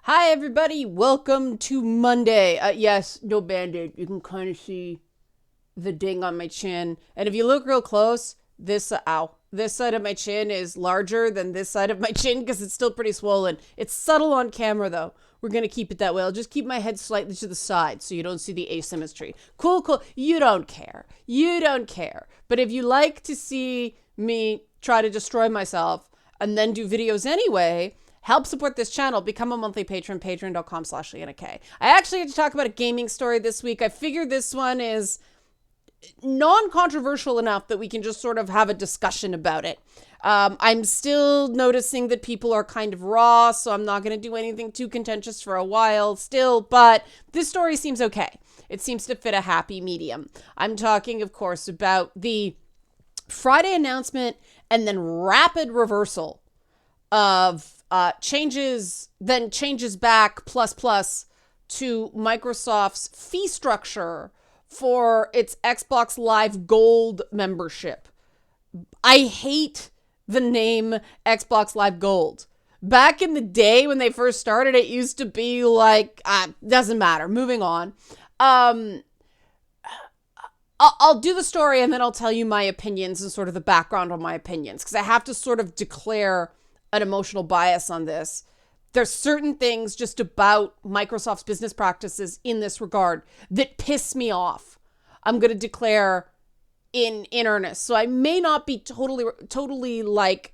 Hi, everybody. Welcome to Monday. Yes, no band-aid. You can kind of see the ding on my chin. And if you look real close, this side of my chin is larger than this side of my chin because it's still pretty swollen. It's subtle on camera, though. We're going to keep it that way. I'll just keep my head slightly to the side so you don't see the asymmetry. Cool. You don't care. But if you like to see me try to destroy myself and then do videos anyway, help support this channel. Become a monthly patron, patreon.com/LeannaK. I actually had to talk about a gaming story this week. I figured this one is non-controversial enough that we can just sort of have a discussion about it. I'm still noticing that people are kind of raw, so I'm not going to do anything too contentious for a while still, but this story seems okay. It seems to fit a happy medium. I'm talking, of course, about the Friday announcement and then rapid reversal of changes back plus to Microsoft's fee structure for its Xbox Live Gold membership. I hate the name Xbox Live Gold. Back in the day when they first started, it used to be like, doesn't matter, moving on. I'll do the story and then I'll tell you my opinions and sort of the background on my opinions, because I have to sort of declare an emotional bias on this. There's certain things just about Microsoft's business practices in this regard that piss me off. I'm going to declare in earnest. So I may not be totally like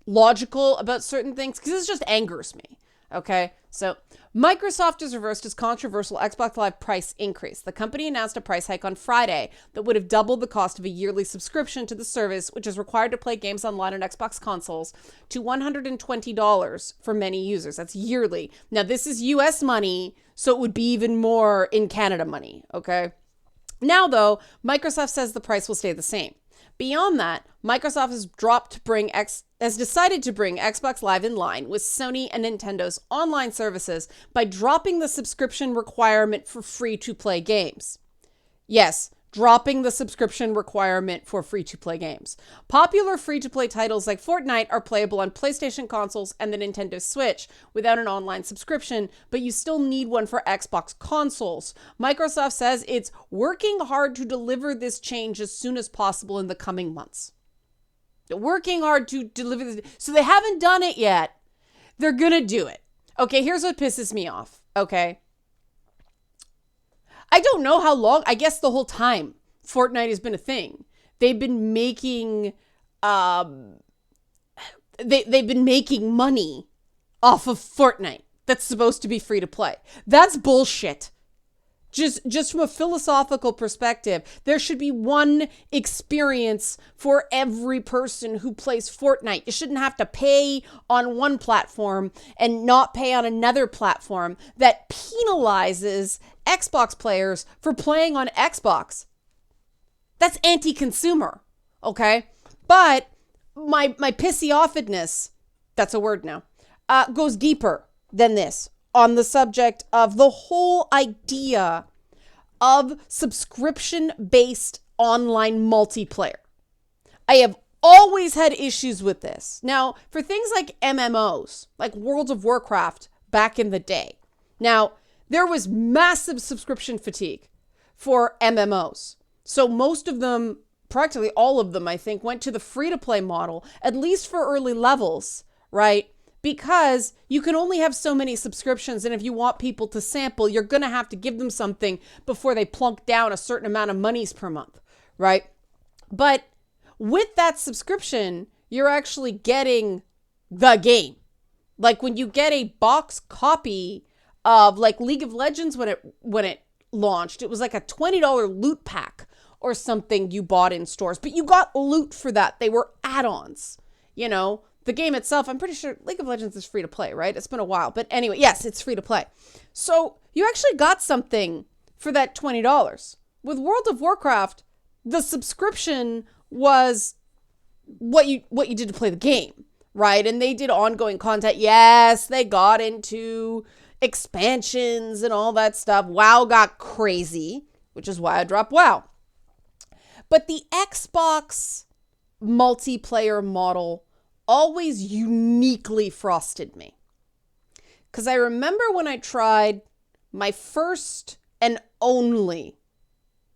logical about certain things because this just angers me. Okay, so Microsoft has reversed its controversial Xbox Live price increase. The company announced a price hike on Friday that would have doubled the cost of a yearly subscription to the service, which is required to play games online on Xbox consoles, to $120 for many users. That's yearly. Now, this is US money, so it would be even more in Canada money, okay? Now, though, Microsoft says the price will stay the same. Beyond that, Microsoft has decided to bring Xbox Live in line with Sony and Nintendo's online services by dropping the subscription requirement for free-to-play games. Yes, dropping the subscription requirement for free-to-play games. Popular free-to-play titles like Fortnite are playable on PlayStation consoles and the Nintendo Switch without an online subscription, but you still need one for Xbox consoles. Microsoft says it's working hard to deliver this change as soon as possible in the coming months. They're working hard to deliver this. So they haven't done it yet. They're going to do it. Okay, here's what pisses me off. Okay. I don't know how long, I guess the whole time Fortnite has been a thing. They've been making they've been making money off of Fortnite that's supposed to be free to play. That's bullshit. Just from a philosophical perspective, there should be one experience for every person who plays Fortnite. You shouldn't have to pay on one platform and not pay on another platform that penalizes Xbox players for playing on Xbox. That's anti-consumer, okay? But my pissy offedness, that's a word now, goes deeper than this on the subject of the whole idea of subscription-based online multiplayer. I have always had issues with this. Now, for things like MMOs, like World of Warcraft back in the day, now, there was massive subscription fatigue for MMOs. So most of them, practically all of them, I think, went to the free-to-play model, at least for early levels, right? Because you can only have so many subscriptions, and if you want people to sample, you're going to have to give them something before they plunk down a certain amount of monies per month, right? But with that subscription, you're actually getting the game. Like when you get a box copy of like League of Legends when it launched, it was like a $20 loot pack or something you bought in stores, but you got loot for that. They were add-ons, you know. The game itself, I'm pretty sure League of Legends is free to play, right? It's been a while. But anyway, yes, it's free to play. So you actually got something for that $20. With World of Warcraft, the subscription was what you did to play the game, right? And they did ongoing content. Yes, they got into expansions and all that stuff. WoW got crazy, which is why I dropped WoW. But the Xbox multiplayer model always uniquely frosted me. Because I remember when I tried my first and only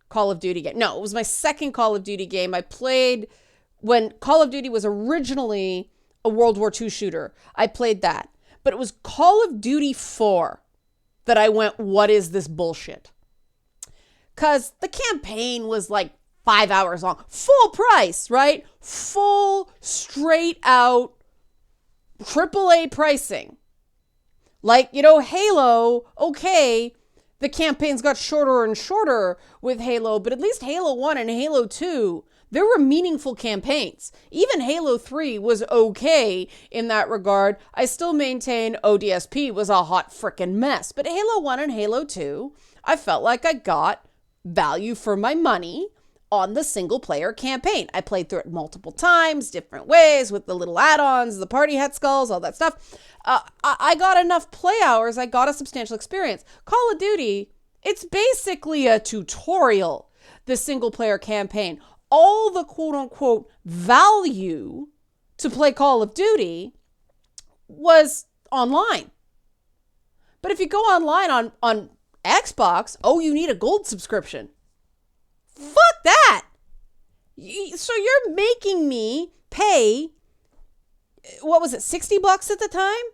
Call of Duty game. No, it was my second Call of Duty game. I played when Call of Duty was originally a World War II shooter. I played that. But it was Call of Duty 4 that I went, what is this bullshit? Because the campaign was like 5 hours long. Full price, right? Full, straight out, AAA pricing. Like, you know, Halo, okay, the campaigns got shorter and shorter with Halo, but at least Halo 1 and Halo 2, there were meaningful campaigns. Even Halo 3 was okay in that regard. I still maintain ODSP was a hot frickin' mess. But Halo 1 and Halo 2, I felt like I got value for my money on the single player campaign. I played through it multiple times, different ways, with the little add-ons, the party hat skulls, all that stuff. I got enough play hours. I got a substantial experience. Call of Duty, it's basically a tutorial, the single player campaign. All the quote unquote value to play Call of Duty was online. But if you go online on Xbox, oh, you need a gold subscription. Fuck that. So you're making me pay, what was it, $60 at the time?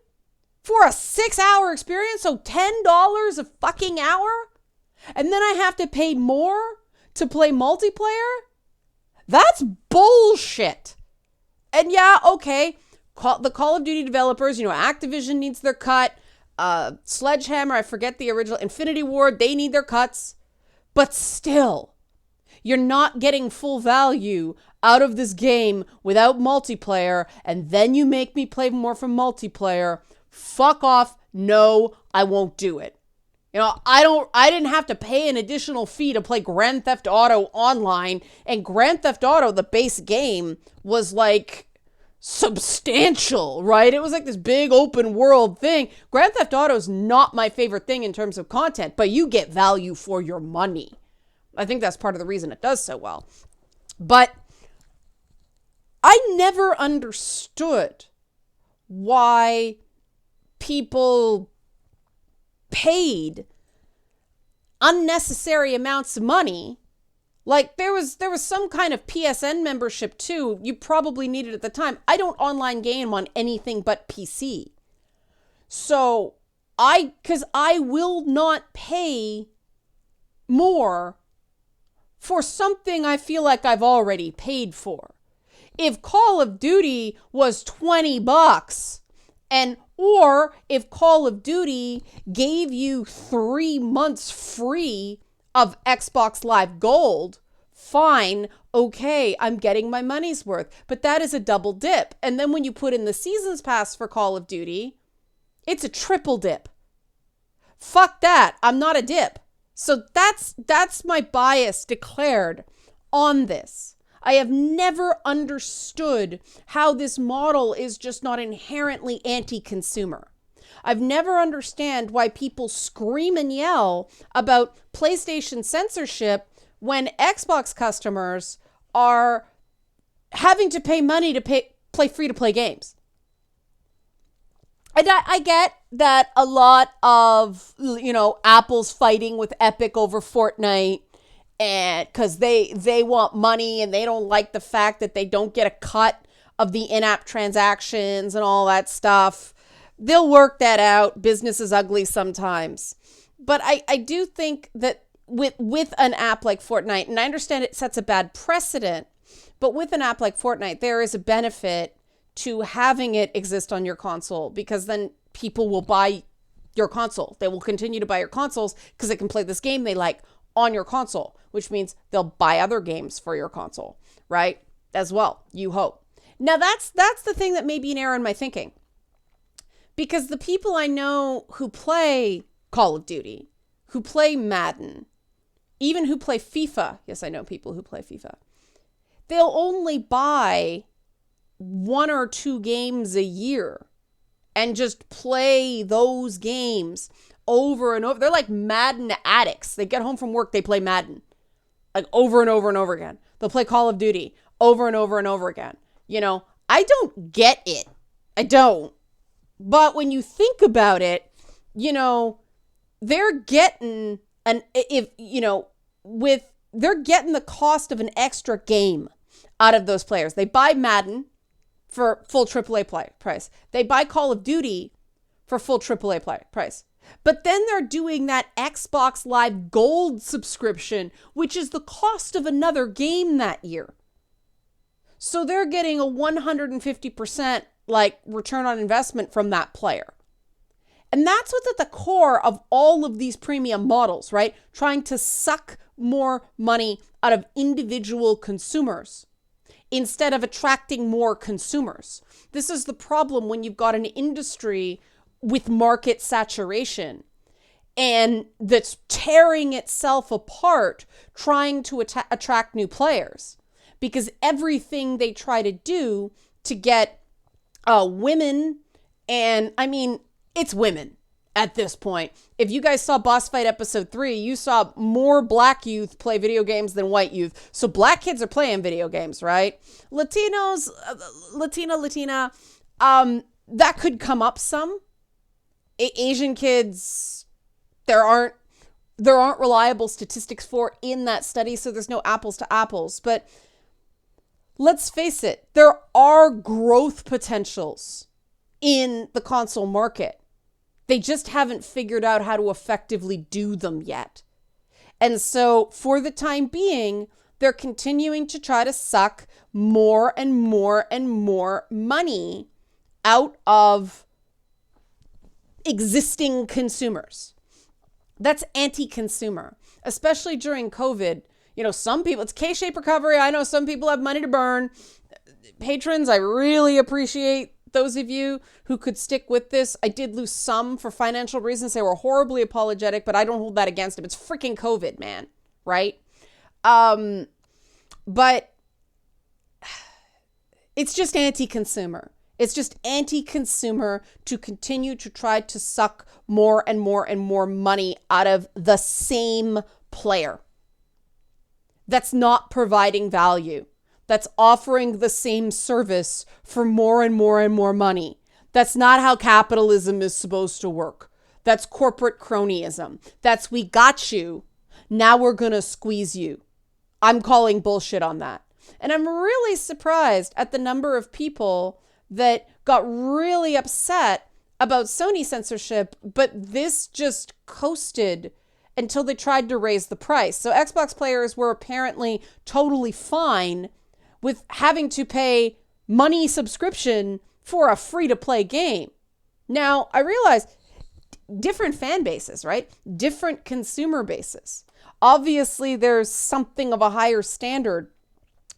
For a 6-hour experience? So $10 a fucking hour? And then I have to pay more to play multiplayer? That's bullshit. And yeah, okay, the Call of Duty developers, you know, Activision needs their cut. Sledgehammer, I forget the original, Infinity Ward, they need their cuts. But still, you're not getting full value out of this game without multiplayer, and then you make me play more for multiplayer. Fuck off. No, I won't do it. You know, I didn't have to pay an additional fee to play Grand Theft Auto online, and Grand Theft Auto, the base game, was like substantial, right? It was like this big open world thing. Grand Theft Auto is not my favorite thing in terms of content, but you get value for your money. I think that's part of the reason it does so well. But I never understood why people paid unnecessary amounts of money. Like there was some kind of PSN membership too. You probably needed at the time. I don't online game on anything but PC. So because I will not pay more for something I feel like I've already paid for. If Call of Duty was $20 or if Call of Duty gave you 3 months free of Xbox Live Gold, fine, okay, I'm getting my money's worth. But that is a double dip. And then when you put in the Seasons Pass for Call of Duty, it's a triple dip. Fuck that. I'm not a dip. So that's my bias declared on this. I have never understood how this model is just not inherently anti-consumer. I've never understand why people scream and yell about PlayStation censorship when Xbox customers are having to pay money to play free-to-play games. I get that a lot of, you know, Apple's fighting with Epic over Fortnite, and because they want money and they don't like the fact that they don't get a cut of the in-app transactions and all that stuff. They'll work that out. Business is ugly sometimes. But I do think that with an app like Fortnite, and I understand it sets a bad precedent, but with an app like Fortnite, there is a benefit to having it exist on your console, because then people will buy your console. They will continue to buy your consoles because they can play this game they like on your console, which means they'll buy other games for your console, right? As well, you hope. Now that's the thing that may be an error in my thinking. Because the people I know who play Call of Duty, who play Madden, even who play FIFA, yes, I know people who play FIFA, they'll only buy 1 or 2 games a year and just play those games over and over. They're like Madden addicts. They get home from work, they play Madden like over and over and over again. They'll play Call of Duty over and over and over again. You know, I don't get it. I don't. But when you think about it, you know, they're getting they're getting the cost of an extra game out of those players. They buy Madden for full AAA price. They buy Call of Duty for full AAA price. But then they're doing that Xbox Live Gold subscription, which is the cost of another game that year. So they're getting a 150% like return on investment from that player. And that's what's at the core of all of these premium models, right? Trying to suck more money out of individual consumers instead of attracting more consumers. This is the problem when you've got an industry with market saturation and that's tearing itself apart trying to attract new players, because everything they try to do to get women, and I mean, it's women at this point. If you guys saw Boss Fight episode 3, you saw more black youth play video games than white youth. So black kids are playing video games, right? Latinos, Latina, that could come up some. Asian kids, there aren't reliable statistics for in that study, so there's no apples to apples. But let's face it, there are growth potentials in the console market. They just haven't figured out how to effectively do them yet. And so for the time being, they're continuing to try to suck more and more and more money out of existing consumers. That's anti-consumer, especially during COVID. You know, some people, it's K-shaped recovery. I know some people have money to burn. Patrons, I really appreciate those of you who could stick with this. I did lose some for financial reasons. They were horribly apologetic, but I don't hold that against them. It's freaking COVID, man. Right? But it's just anti-consumer. It's just anti-consumer to continue to try to suck more and more and more money out of the same player that's not providing value, that's offering the same service for more and more and more money. That's not how capitalism is supposed to work. That's corporate cronyism. That's we got you, now we're going to squeeze you. I'm calling bullshit on that. And I'm really surprised at the number of people that got really upset about Sony censorship, but this just coasted until they tried to raise the price. So Xbox players were apparently totally fine with having to pay money subscription for a free-to-play game. Now, I realize different fan bases, right? Different consumer bases. Obviously, there's something of a higher standard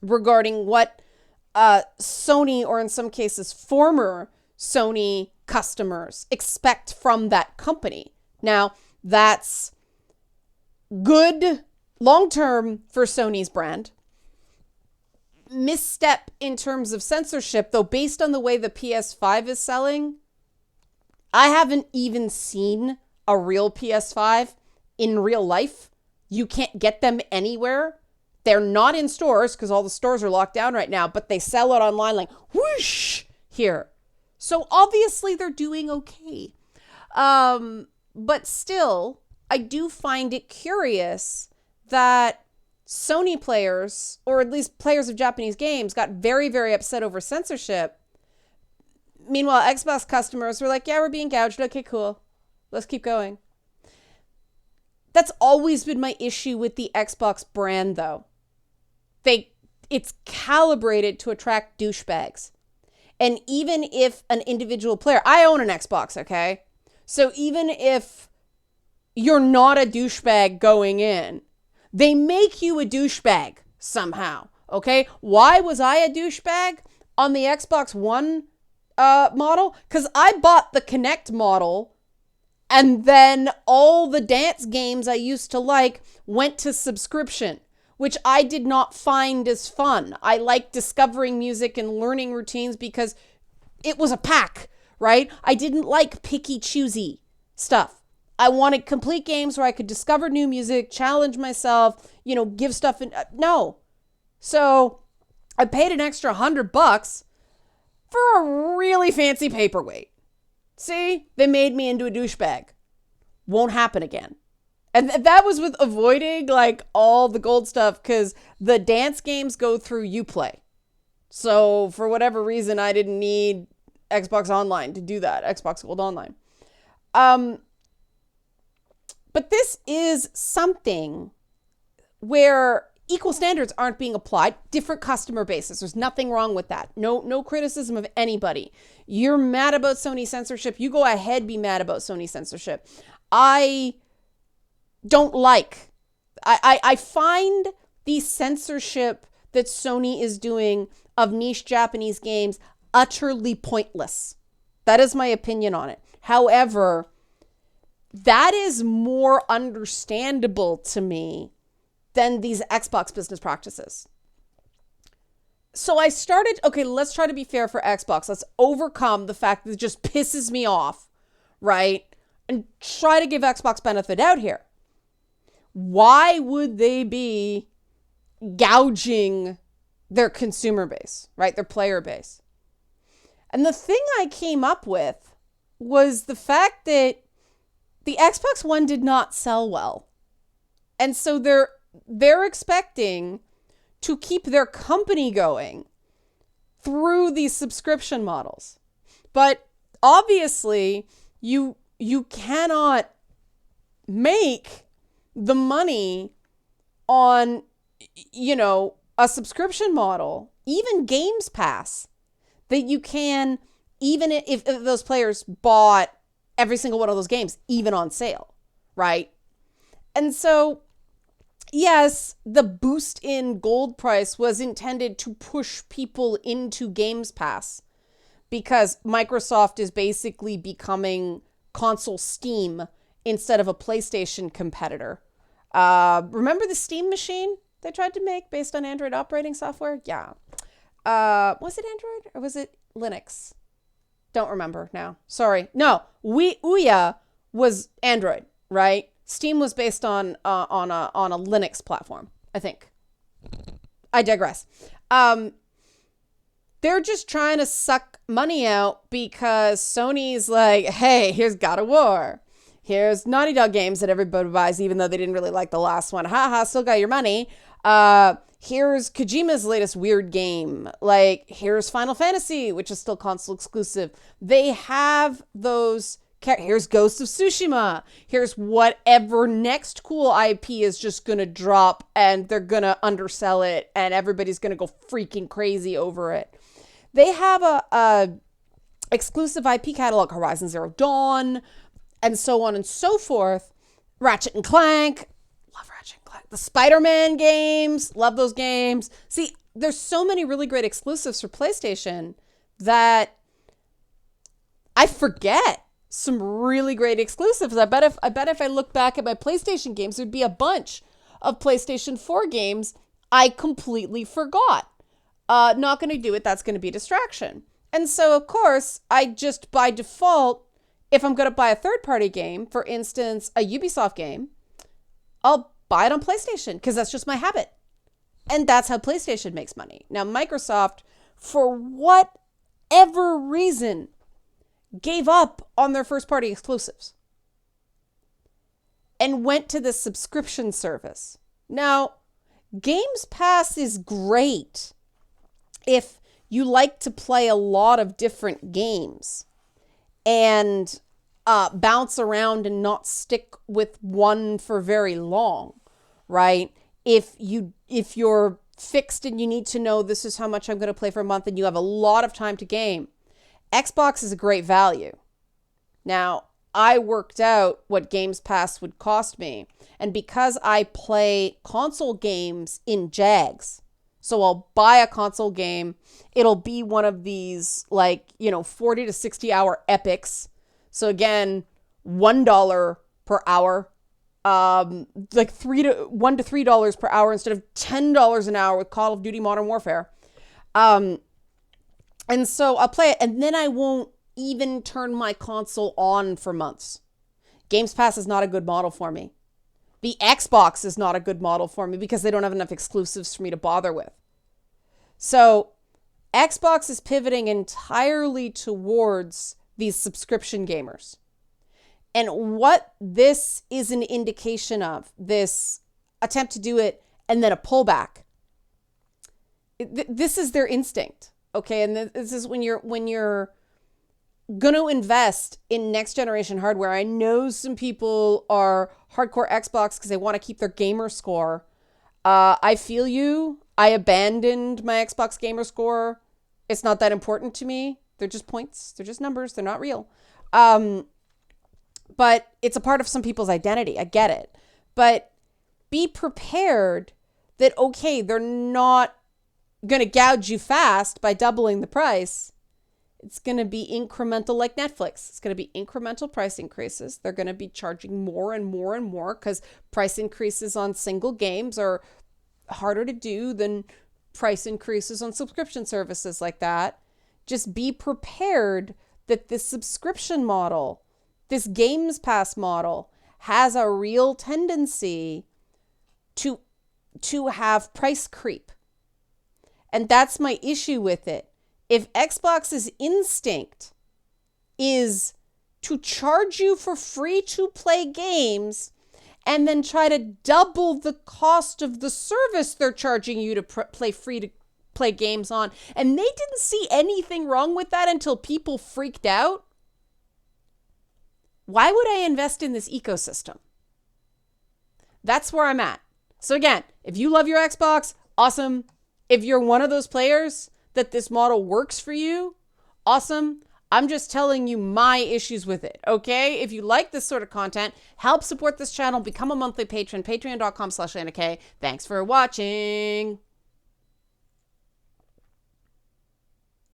regarding what Sony, or in some cases former Sony customers, expect from that company. Now, that's good long-term for Sony's brand. Misstep in terms of censorship, though, based on the way the PS5 is selling. I haven't even seen a real PS5 in real life. You can't get them anywhere. They're not in stores because all the stores are locked down right now, but they sell it online like whoosh here. So obviously they're doing okay. But still, I do find it curious that Sony players, or at least players of Japanese games, got very, very upset over censorship. Meanwhile, Xbox customers were like, yeah, we're being gouged. Okay, cool. Let's keep going. That's always been my issue with the Xbox brand, though. It's calibrated to attract douchebags. And even if an individual player, I own an Xbox, okay? So even if you're not a douchebag going in, they make you a douchebag somehow, okay? Why was I a douchebag on the Xbox One model? Because I bought the Kinect model, and then all the dance games I used to like went to subscription, which I did not find as fun. I like discovering music and learning routines because it was a pack, right? I didn't like picky choosy stuff. I wanted complete games where I could discover new music, challenge myself, give stuff in. No. So I paid an extra $100 for a really fancy paperweight. See, they made me into a douchebag. won't happen again. And that was with avoiding like all the gold stuff, because the dance games go through Uplay. So for whatever reason, I didn't need Xbox Online to do that, Xbox Gold Online. But this is something where equal standards aren't being applied, different customer bases. There's nothing wrong with that. No criticism of anybody. You're mad about Sony censorship. You go ahead, be mad about Sony censorship. I don't like. I find the censorship that Sony is doing of niche Japanese games utterly pointless. That is my opinion on it. However, that is more understandable to me than these Xbox business practices. So I started, okay, let's try to be fair for Xbox. Let's overcome the fact that it just pisses me off, right? And try to give Xbox benefit out here. Why would they be gouging their consumer base, right? Their player base. And the thing I came up with was the fact that the Xbox One did not sell well. And so they're expecting to keep their company going through these subscription models. But obviously, you cannot make the money on, a subscription model, even Games Pass, that you can, even if those players bought every single one of those games, even on sale, right? And so, yes, the boost in gold price was intended to push people into Games Pass, because Microsoft is basically becoming console Steam instead of a PlayStation competitor. Remember the Steam machine they tried to make based on Android operating software? Yeah. Was it Android or was it Linux? Don't remember now. Sorry. No, Ouya was Android, right? Steam was based on a Linux platform, I think. I digress. They're just trying to suck money out because Sony's like, hey, here's God of War. Here's Naughty Dog games that everybody buys, even though they didn't really like the last one. Haha, still got your money. Here's Kojima's latest weird game. Like, here's Final Fantasy, which is still console exclusive. They have those. Here's Ghost of Tsushima. Here's whatever next cool IP is just going to drop, and they're going to undersell it, and everybody's going to go freaking crazy over it. They have a exclusive IP catalog, Horizon Zero Dawn, and so on and so forth. Ratchet and Clank. Love Ratchet and Clank. The Spider-Man games. Love those games. See, there's so many really great exclusives for PlayStation that I forget some really great exclusives. I bet if I look back at my PlayStation games, there'd be a bunch of PlayStation 4 games I completely forgot. Not going to do it. That's going to be a distraction. And so, of course, I just by default, if I'm going to buy a third-party game, for instance, a Ubisoft game, I'll buy it on PlayStation because that's just my habit. And that's how PlayStation makes money. Now, Microsoft, for whatever reason, gave up on their first-party exclusives and went to the subscription service. Now, Games Pass is great if you like to play a lot of different games and bounce around and not stick with one for very long, right? If you're fixed and you need to know this is how much I'm going to play for a month and you have a lot of time to game, Xbox is a great value. Now, I worked out what Games Pass would cost me, and because I play console games in JAGs, so I'll buy a console game, it'll be one of these 40 to 60 hour epics. So again, $1 per hour, $1 to $3 per hour instead of $10 an hour with Call of Duty Modern Warfare. And so I'll play it, and then I won't even turn my console on for months. Games Pass is not a good model for me. The Xbox is not a good model for me because they don't have enough exclusives for me to bother with. So Xbox is pivoting entirely towards these subscription gamers. And what this is an indication of, this attempt to do it and then a pullback, this is their instinct, okay? And this is when you're going to invest in next generation hardware. I know some people are hardcore Xbox because they want to keep their gamer score. I feel you. I abandoned my Xbox gamer score. It's not that important to me. They're just points. They're just numbers. They're not real. But it's a part of some people's identity. I get it. But be prepared that, okay, they're not going to gouge you fast by doubling the price. It's going to be incremental like Netflix. It's going to be incremental price increases. They're going to be charging more and more and more because price increases on single games are harder to do than price increases on subscription services like that. Just be prepared that this subscription model, this Games Pass model, has a real tendency to have price creep. And that's my issue with it. If Xbox's instinct is to charge you for free-to-play games and then try to double the cost of the service they're charging you to play free-to-play games on, and they didn't see anything wrong with that until people freaked out, why would I invest in this ecosystem? That's where I'm at. So again, if you love your Xbox, awesome. If you're one of those players that this model works for you, awesome. I'm just telling you my issues with it, okay? If you like this sort of content, help support this channel, become a monthly patron, patreon.com/LanaK. Thanks for watching.